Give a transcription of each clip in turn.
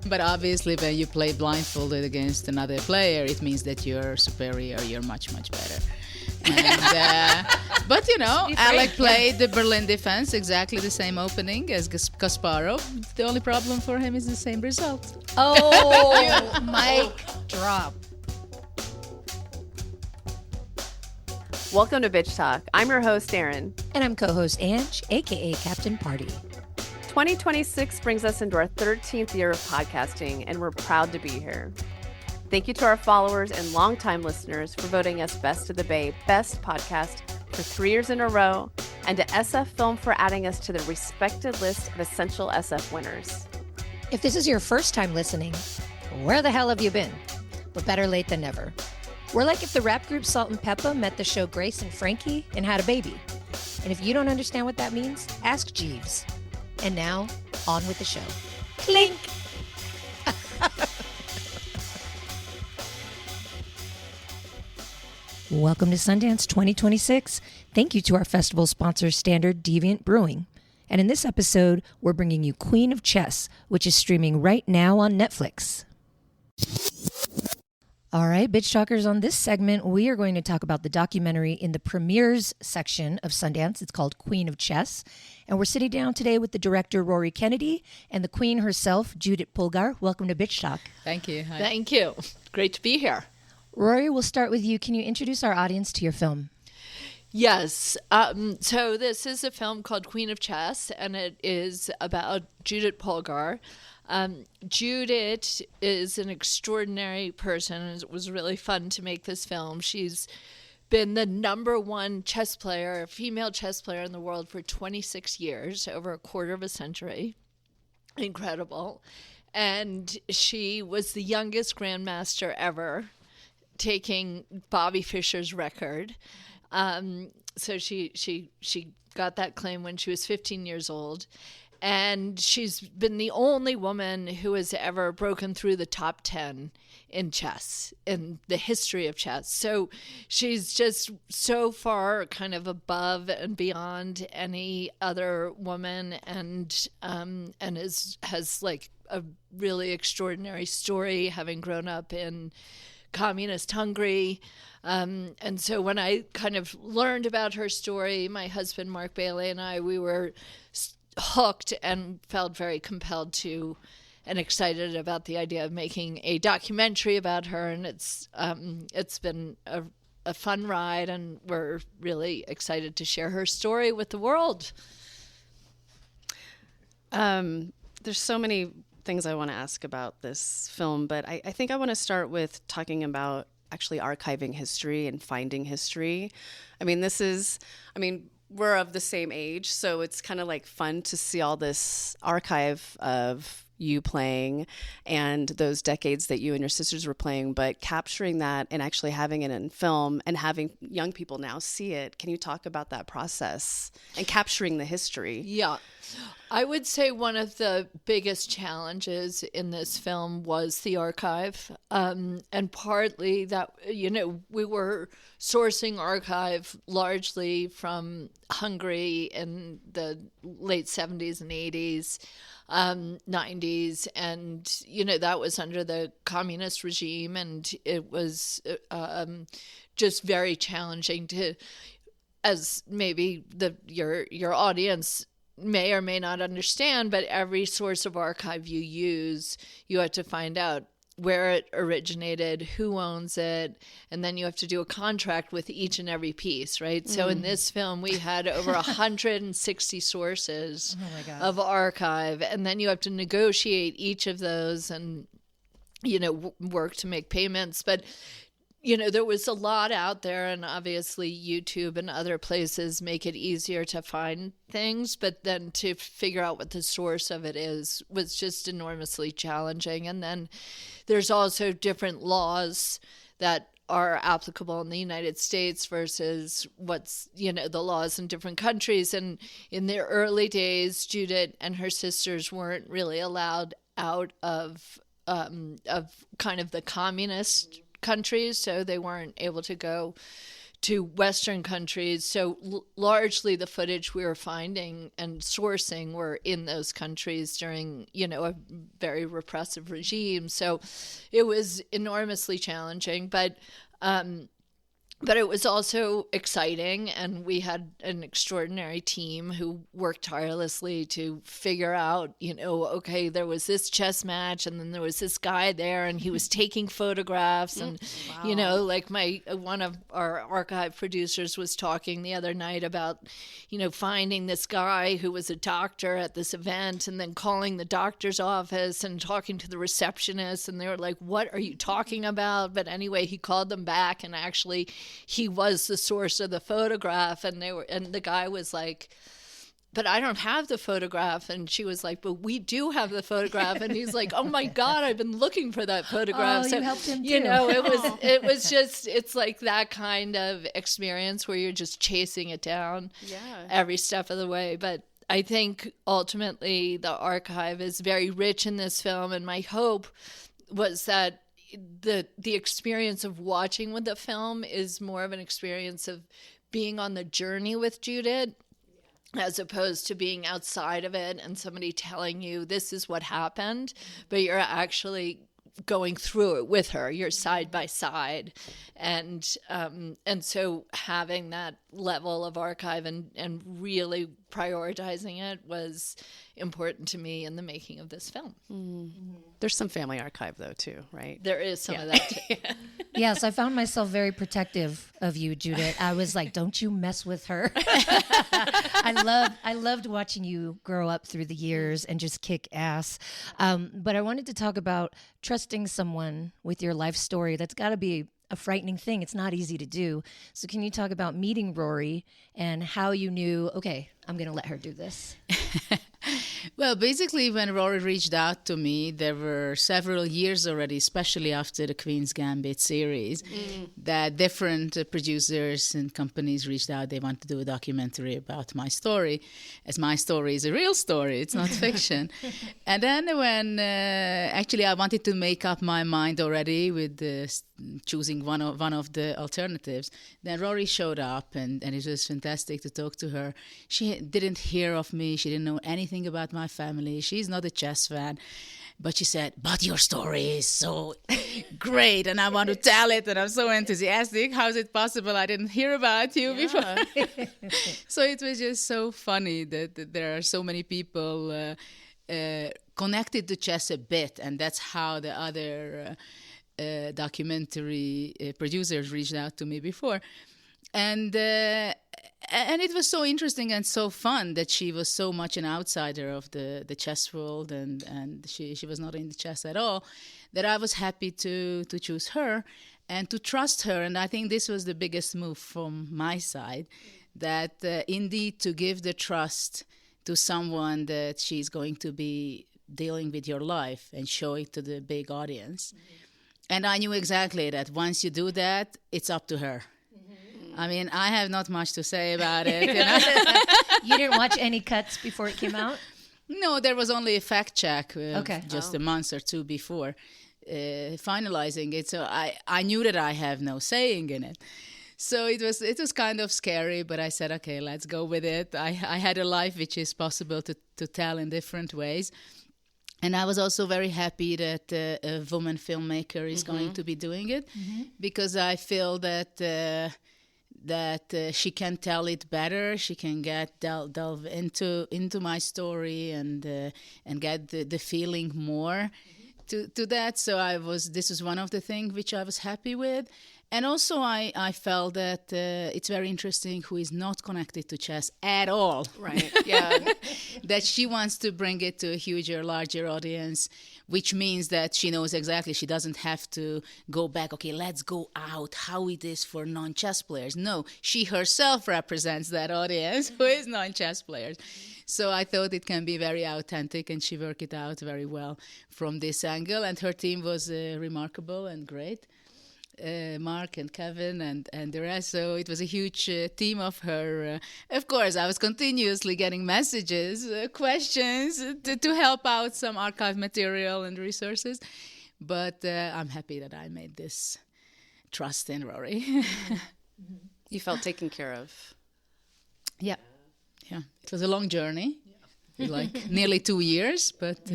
But obviously, when you play blindfolded against another player, it means that you're superior, you're much, much better. And, but, Alec played the Berlin defense, exactly the same opening as Kasparov. The only problem for him is the same result. Oh, mic drop. Welcome to Bitch Talk. I'm your host, Erin. And I'm co-host Ange, a.k.a. Captain Party. 2026 brings us into our 13th year of podcasting, and we're proud to be here. Thank you to our followers and longtime listeners for voting us Best of the Bay Best Podcast for 3 years in a row, and to SF Film for adding us to the respected list of essential SF winners. If this is your first time listening, where the hell have you been? But better late than never. We're like if the rap group Salt and Peppa met the show Grace and Frankie and had a baby. And if you don't understand what that means, ask Jeeves. And now, on with the show. Clink! Welcome to Sundance 2026. Thank you to our festival sponsor, Standard Deviant Brewing. And in this episode, we're bringing you Queen of Chess, which is streaming right now on Netflix. All right, Bitch Talkers, on this segment, we are going to talk about the documentary in the premieres section of Sundance. It's called Queen of Chess. And we're sitting down today with the director, Rory Kennedy, and the queen herself, Judit Polgár. Welcome to Bitch Talk. Thank you. Hi. Thank you. Great to be here. Rory, we'll start with you. Can you introduce our audience to your film? Yes. So this is a film called Queen of Chess, and it is about Judit Polgár. Judit is an extraordinary person, and it was really fun to make this film. She's been the number one chess player, female chess player in the world for 26 years, over a quarter of a century. Incredible. And she was the youngest grandmaster ever, taking Bobby Fischer's record. So she got that claim when she was 15 years old. And she's been the only woman who has ever broken through the top 10 in chess, in the history of chess. So she's just so far kind of above and beyond any other woman, and has like a really extraordinary story, having grown up in communist Hungary. And so when I kind of learned about her story, my husband, Mark Bailey, and I, we were hooked and felt very compelled to and excited about the idea of making a documentary about her. And it's been a fun ride, and we're really excited to share her story with the world. There's so many things I want to ask about this film, but I think I want to start with talking about actually archiving history and finding history. We're of the same age, so it's kind of like fun to see all this archive of you playing and those decades that you and your sisters were playing, but capturing that and actually having it in film and having young people now see it. Can you talk about that process and capturing the history? Yeah. I would say one of the biggest challenges in this film was the archive. And partly that, we were sourcing archive largely from Hungary in the late 70s and 80s, 90s. And, that was under the communist regime. And it was just very challenging to, as maybe your audience may or may not understand, but every source of archive you use, you have to find out where it originated, who owns it, and then you have to do a contract with each and every piece, right? So in this film, we had over 160 sources of archive, and then you have to negotiate each of those and, work to make payments. But there was a lot out there, and obviously YouTube and other places make it easier to find things, but then to figure out what the source of it is was just enormously challenging. And then there's also different laws that are applicable in the United States versus what's, the laws in different countries. And in the early days, Judit and her sisters weren't really allowed out of kind of the communist countries, so they weren't able to go to Western countries. So largely the footage we were finding and sourcing were in those countries during, a very repressive regime. So it was enormously challenging, but it was also exciting, and we had an extraordinary team who worked tirelessly to figure out, okay, there was this chess match, and then there was this guy there, and he was taking photographs, and like one of our archive producers was talking the other night about, finding this guy who was a doctor at this event, and then calling the doctor's office and talking to the receptionist, and they were like, "What are you talking about?" But anyway, he called them back, and actually he was the source of the photograph, and the guy was like, "But I don't have the photograph." And she was like, "But we do have the photograph." And he's like, "Oh my God, I've been looking for that photograph." Oh, so, you helped him too. it was just, it's like that kind of experience where you're just chasing it down every step of the way. But I think ultimately the archive is very rich in this film. And my hope was that the experience of watching with the film is more of an experience of being on the journey with Judit, as opposed to being outside of it and somebody telling you this is what happened, but you're actually going through it with her. You're side by side, and so having that level of archive and really prioritizing it was important to me in the making of this film. There's some family archive though too, right? There is some of that too. Yes, I found myself very protective of you, Judit. I was like, "Don't you mess with her." I loved watching you grow up through the years and just kick ass. But I wanted to talk about trusting someone with your life story. That's got to be a frightening thing. It's not easy to do. So can you talk about meeting Rory and how you knew, okay, I'm going to let her do this? Well, basically, when Rory reached out to me, there were several years already, especially after the Queen's Gambit series, that different producers and companies reached out. They wanted to do a documentary about my story, as my story is a real story. It's not fiction. And then when actually I wanted to make up my mind already with choosing one of the alternatives, then Rory showed up, and it was fantastic to talk to her. She didn't hear of me. She didn't know anything about my family. She's not a chess fan. But she said, "But your story is so great, and I want to tell it, and I'm so enthusiastic. How is it possible I didn't hear about you before?" So it was just so funny that there are so many people connected to chess a bit, and that's how the other documentary producers reached out to me before. And it was so interesting and so fun that she was so much an outsider of the chess world, and she was not in the chess at all, that I was happy to choose her and to trust her. And I think this was the biggest move from my side, that indeed to give the trust to someone that she's going to be dealing with your life and show it to the big audience. And I knew exactly that once you do that, it's up to her. I mean, I have not much to say about it. You didn't watch any cuts before it came out? No, there was only a fact check just a month or two before finalizing it. So I knew that I have no saying in it. So it was kind of scary, but I said, okay, let's go with it. I had a life which is possible to tell in different ways. And I was also very happy that a woman filmmaker is going to be doing it, because I feel that she can tell it better. She can delve into my story and get the feeling more to that. So this is one of the things which I was happy with. And also I felt that it's very interesting who is not connected to chess at all. Right, yeah. That she wants to bring it to a larger audience, which means that she knows exactly. She doesn't have to go back, okay, let's go out, how it is for non-chess players. No, she herself represents that audience who is non-chess players. So I thought it can be very authentic, and she worked it out very well from this angle. And her team was remarkable and great. Mark and Kevin and the rest. So it was a huge team of her. Of course, I was continuously getting messages, questions to help out some archive material and resources. But I'm happy that I made this trust in Rory. You felt taken care of. Yeah. It was a long journey, like nearly 2 years, but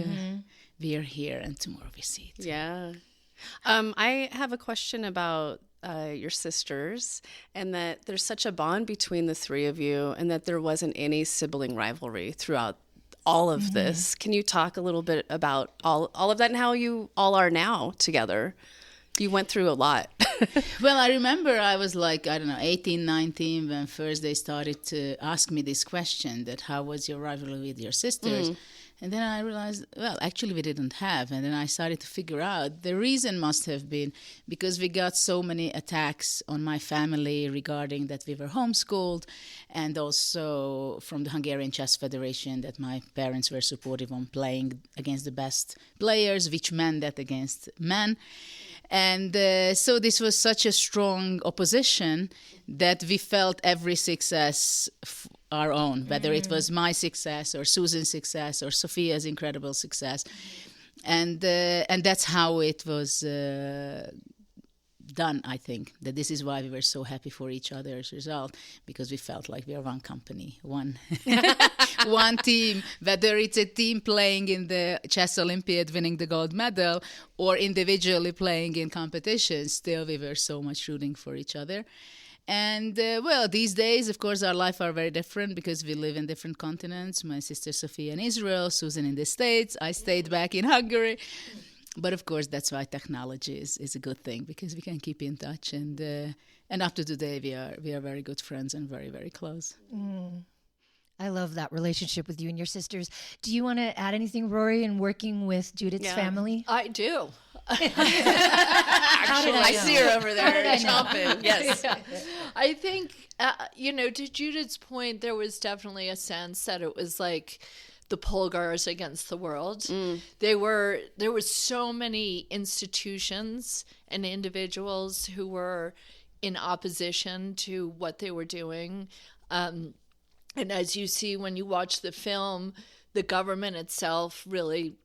we are here, and tomorrow we see it. Yeah. I have a question about your sisters, and that there's such a bond between the three of you, and that there wasn't any sibling rivalry throughout all of this. Can you talk a little bit about all of that and how you all are now together? You went through a lot. Well, I remember I was like, 18, 19, when first they started to ask me this question, that how was your rivalry with your sisters? And then I realized, well, actually we didn't have. And then I started to figure out the reason must have been because we got so many attacks on my family regarding that we were homeschooled, and also from the Hungarian Chess Federation that my parents were supportive on playing against the best players, which meant that against men. And so this was such a strong opposition that we felt every success our own, whether it was my success or Susan's success or Sophia's incredible success. And that's how it was done, I think. That this is why we were so happy for each other's result, because we felt like we are one company, one one team, whether it's a team playing in the Chess Olympiad winning the gold medal or individually playing in competitions, still we were so much rooting for each other. And, well, these days, of course, our life are very different because we live in different continents. My sister Sophia in Israel, Susan in the States. I stayed back in Hungary. But, of course, that's why technology is a good thing, because we can keep in touch. And up to today, we are very good friends and very, very close. I love that relationship with you and your sisters. Do you want to add anything, Rory, in working with Judith's family? I do. Actually, I see her over there chomping. Yes. Yeah. I think, to Judith's point, there was definitely a sense that it was like the Polgars against the world. There were so many institutions and individuals who were in opposition to what they were doing. And as you see when you watch the film, the government itself really,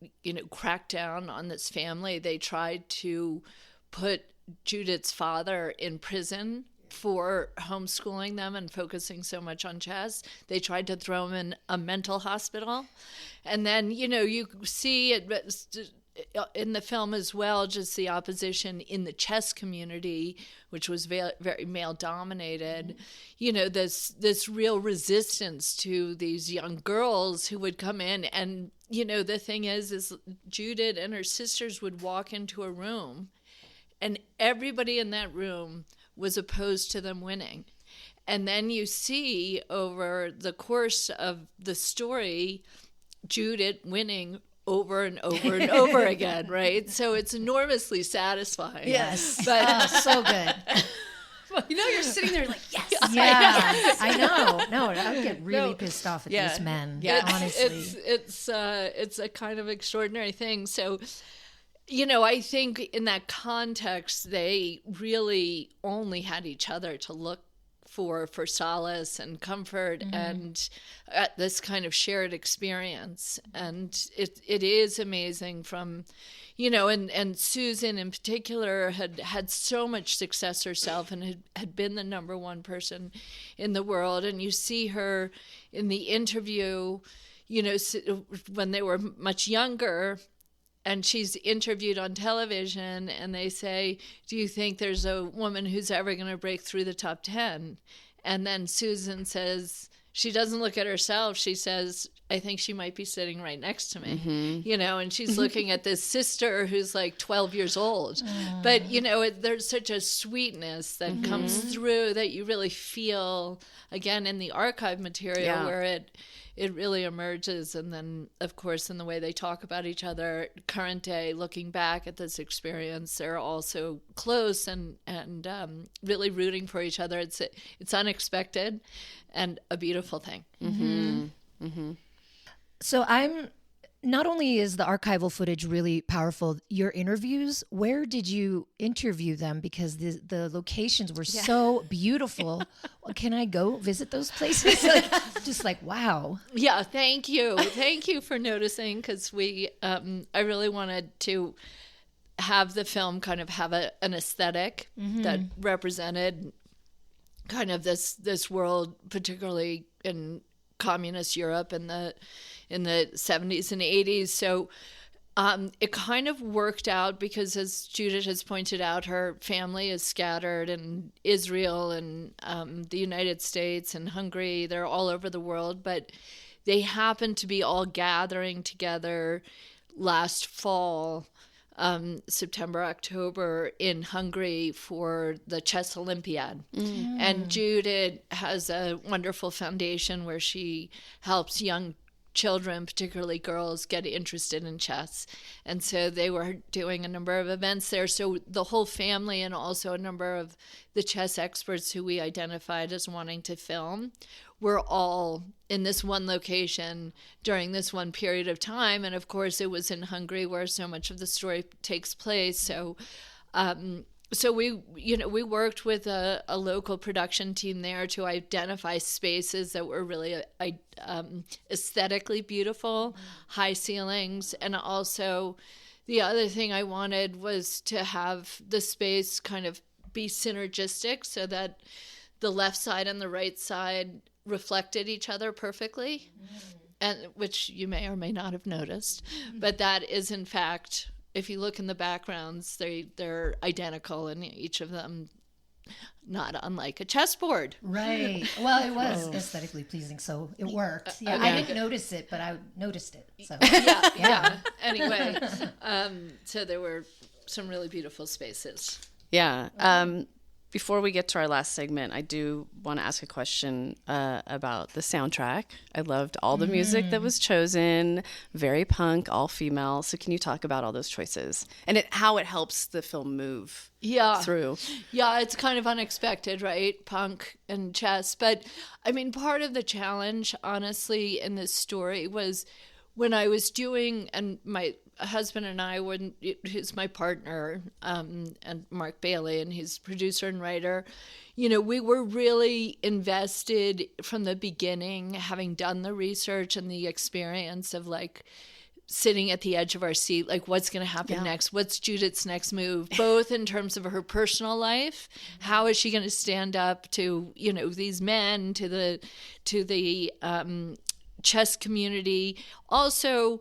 cracked down on this family. They tried to put Judith's father in prison for homeschooling them and focusing so much on chess. They tried to throw him in a mental hospital. And then, you see it in the film as well, just the opposition in the chess community, which was very male dominated, this real resistance to these young girls who would come in. And, the thing is Judith and her sisters would walk into a room and everybody in that room was opposed to them winning. And then you see over the course of the story, Judith winning over and over and over again, right? So it's enormously satisfying. Yes. But so good. You're sitting there like, yes. Yeah, I know. No, I would get really pissed off at these men, honestly. It's a kind of extraordinary thing. So, I think in that context, they really only had each other to look for solace and comfort and this kind of shared experience. And it is amazing from, and Susan in particular had so much success herself and had been the number one person in the world. And you see her in the interview, when they were much younger, and she's interviewed on television, and they say, do you think there's a woman who's ever going to break through the top 10? And then Susan says, she doesn't look at herself. She says, I think she might be sitting right next to me, and she's looking at this sister who's like 12 years old. But, there's such a sweetness that comes through that you really feel, again, in the archive material where it really emerges. And then, of course, in the way they talk about each other, current day, looking back at this experience, they're also close and really rooting for each other. It's unexpected and a beautiful thing. So not only is the archival footage really powerful, your interviews, where did you interview them? Because the locations were so beautiful. Well, can I go visit those places? Just like, wow. Yeah, thank you. Thank you for noticing, because I really wanted to have the film kind of have an aesthetic that represented kind of this world, particularly in communist Europe in the 70s and 80s. So it kind of worked out because, as Judith has pointed out, her family is scattered in Israel and the United States and Hungary. They're all over the world, but they happen to be all gathering together last fall, September, October, in Hungary for the Chess Olympiad. And Judith has a wonderful foundation where she helps young children, particularly girls, get interested in chess. And so they were doing a number of events there. So the whole family and also a number of the chess experts who we identified as wanting to film were all in this one location during this one period of time. And of course, it was in Hungary where so much of the story takes place. So we worked with a local production team there to identify spaces that were really aesthetically beautiful, high ceilings. And also the other thing I wanted was to have the space kind of be synergistic so that the left side and the right side reflected each other perfectly, and which you may or may not have noticed. But that is, in fact, if you look in the backgrounds, they're identical, and each of them not unlike a chessboard. Right. Well, it was aesthetically pleasing, so it worked. Yeah, I didn't notice it, but I noticed it. So yeah. Anyway, so there were some really beautiful spaces. Yeah. Before we get to our last segment, I do want to ask a question about the soundtrack. I loved all the music that was chosen, very punk, all female. So can you talk about all those choices and how it helps the film move through? Yeah, it's kind of unexpected, right? Punk and chess. But I mean, part of the challenge, honestly, in this story was when I was doing, and my husband and I, who's my partner, and Mark Bailey, and he's producer and writer, we were really invested from the beginning, having done the research and the experience of like sitting at the edge of our seat, like what's going to happen next? What's Judith's next move? Both in terms of her personal life, how is she going to stand up to, these men, to the chess community, also,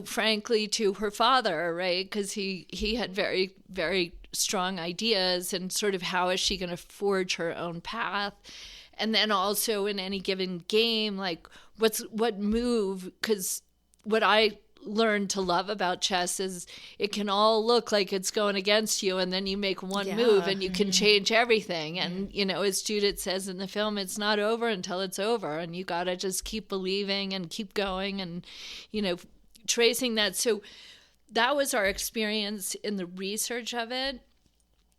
frankly, to her father, right? Because he had very, very strong ideas, and sort of how is she going to forge her own path? And then also in any given game, like what move? Because what I learned to love about chess is it can all look like it's going against you, and then you make one move and you can change everything. And as Judith says in the film, it's not over until it's over, and you got to just keep believing and keep going and tracing that. So that was our experience in the research of it,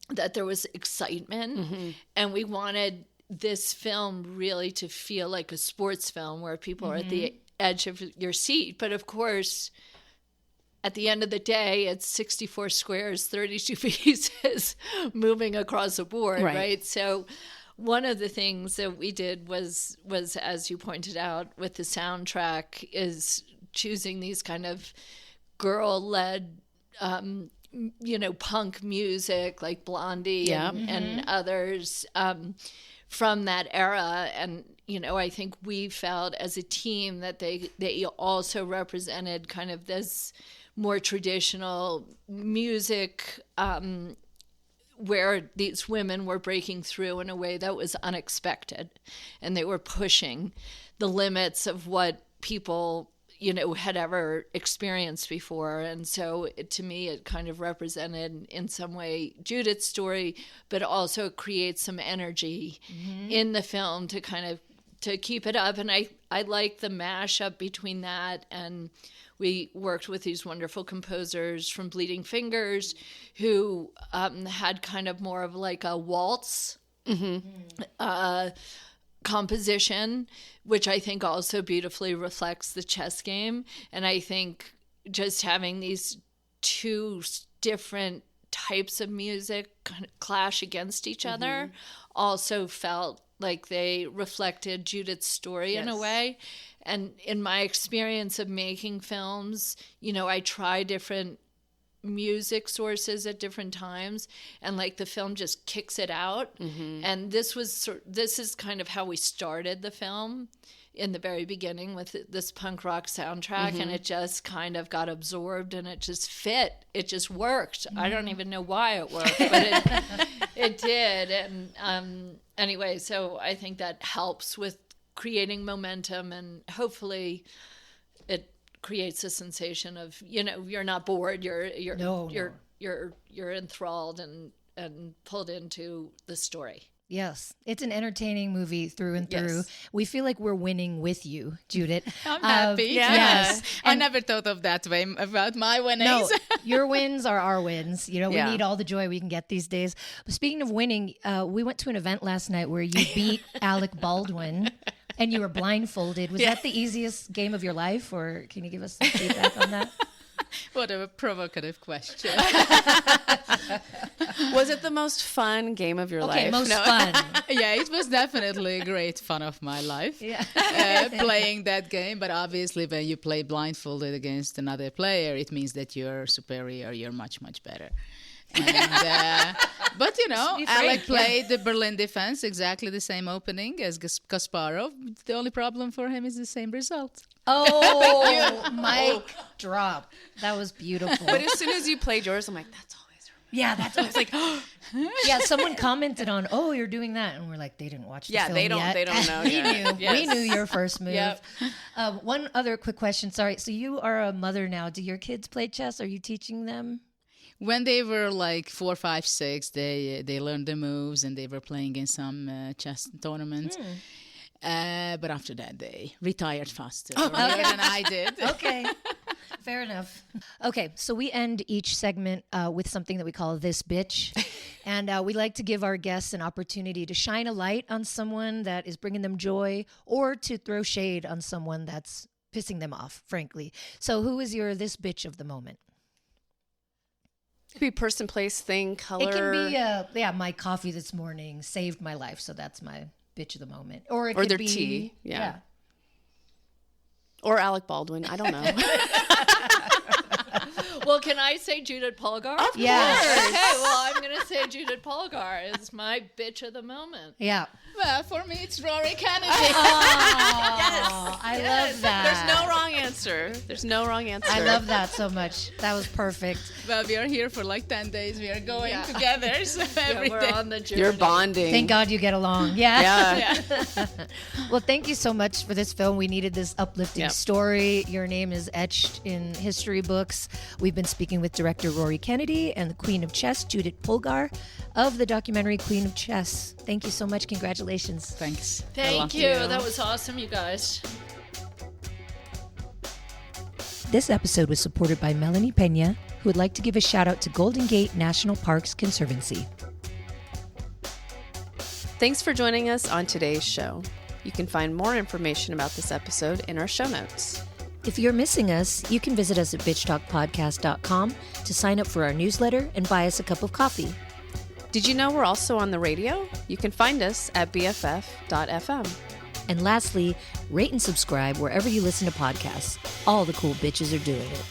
that there was excitement, and we wanted this film really to feel like a sports film where people are at the edge of your seat. But of course, at the end of the day, it's 64 squares, 32 pieces moving across a board, right? So one of the things that we did was, as you pointed out with the soundtrack, is choosing these kind of girl-led punk music like Blondie and others from that era. And I think we felt as a team that they also represented kind of this more traditional music where these women were breaking through in a way that was unexpected, and they were pushing the limits of what people had ever experienced before. And so to me, it kind of represented in some way Judith's story, but also creates some energy in the film to kind of to keep it up. And I like the mashup between that, and we worked with these wonderful composers from Bleeding Fingers who had kind of more of like a waltz composition, which I think also beautifully reflects the chess game. And I think just having these two different types of music kind of clash against each other also felt like they reflected Judith's story in a way. And in my experience of making films, I try different music sources at different times, and like the film just kicks it out. And this is kind of how we started the film in the very beginning with this punk rock soundtrack, and it just kind of got absorbed and it just fit. It just worked. I don't even know why it worked, but it did. And anyway, so I think that helps with creating momentum, and hopefully it creates a sensation of, you're not bored, you're enthralled and pulled into the story. Yes, it's an entertaining movie through and through. Yes. We feel like we're winning with you, Judit. I'm happy. Yes. I never thought of that way about my winnings. No, your wins are our wins. We need all the joy we can get these days. But speaking of winning, we went to an event last night where you beat Alec Baldwin and you were blindfolded. Was that the easiest game of your life, or can you give us some feedback on that? What a provocative question. Was it the most fun game of your life? Okay, most fun. Yeah, it was definitely a great fun of my life. Yeah. Playing that game, but obviously when you play blindfolded against another player, it means that you're superior, you're much, much better. And, but Alec played the Berlin defense, exactly the same opening as Kasparov. The only problem for him is the same result. Oh, mic drop. That was beautiful. But as soon as you played yours, I'm like, that's always her move. Yeah, that's always like, yeah, someone commented on, you're doing that. And we're like, they didn't watch the film yet. They don't know. We knew. Yes. We knew your first move. Yep. One other quick question. Sorry. So you are a mother now. Do your kids play chess? Are you teaching them? When they were like 4, 5, 6, they learned the moves and they were playing in some chess tournaments. But after that, they retired faster than I did. Okay, fair enough. Okay, so we end each segment with something that we call This Bitch. And we like to give our guests an opportunity to shine a light on someone that is bringing them joy, or to throw shade on someone that's pissing them off, frankly. So who is your This Bitch of the moment? It could be person, place, thing, color. It can be, my coffee this morning saved my life, so that's my bitch of the moment. Or it could their be tea, yeah. Or Alec Baldwin, I don't know. Well, can I say Judit Polgár? Of course. Okay, well, I'm going to say Judit Polgár is my bitch of the moment. Yeah. Well, for me, it's Rory Kennedy. Oh, I love that. There's no wrong answer. I love that so much. That was perfect. Well, we are here for like 10 days. We are going together. So we're on the journey. You're bonding. Thank God you get along. Yeah. Yeah. Well, thank you so much for this film. We needed this uplifting story. Your name is etched in history books. We've been speaking with director Rory Kennedy and the Queen of Chess, Judit Polgár, of the documentary Queen of Chess. Thank you so much. Congratulations. Thanks. Thank you. That was awesome, you guys. This episode was supported by Melanie Pena, who would like to give a shout out to Golden Gate National Parks Conservancy. Thanks for joining us on today's show. You can find more information about this episode in our show notes. If you're missing us, you can visit us at bitchtalkpodcast.com to sign up for our newsletter and buy us a cup of coffee. Did you know we're also on the radio? You can find us at bff.fm. And lastly, rate and subscribe wherever you listen to podcasts. All the cool bitches are doing it.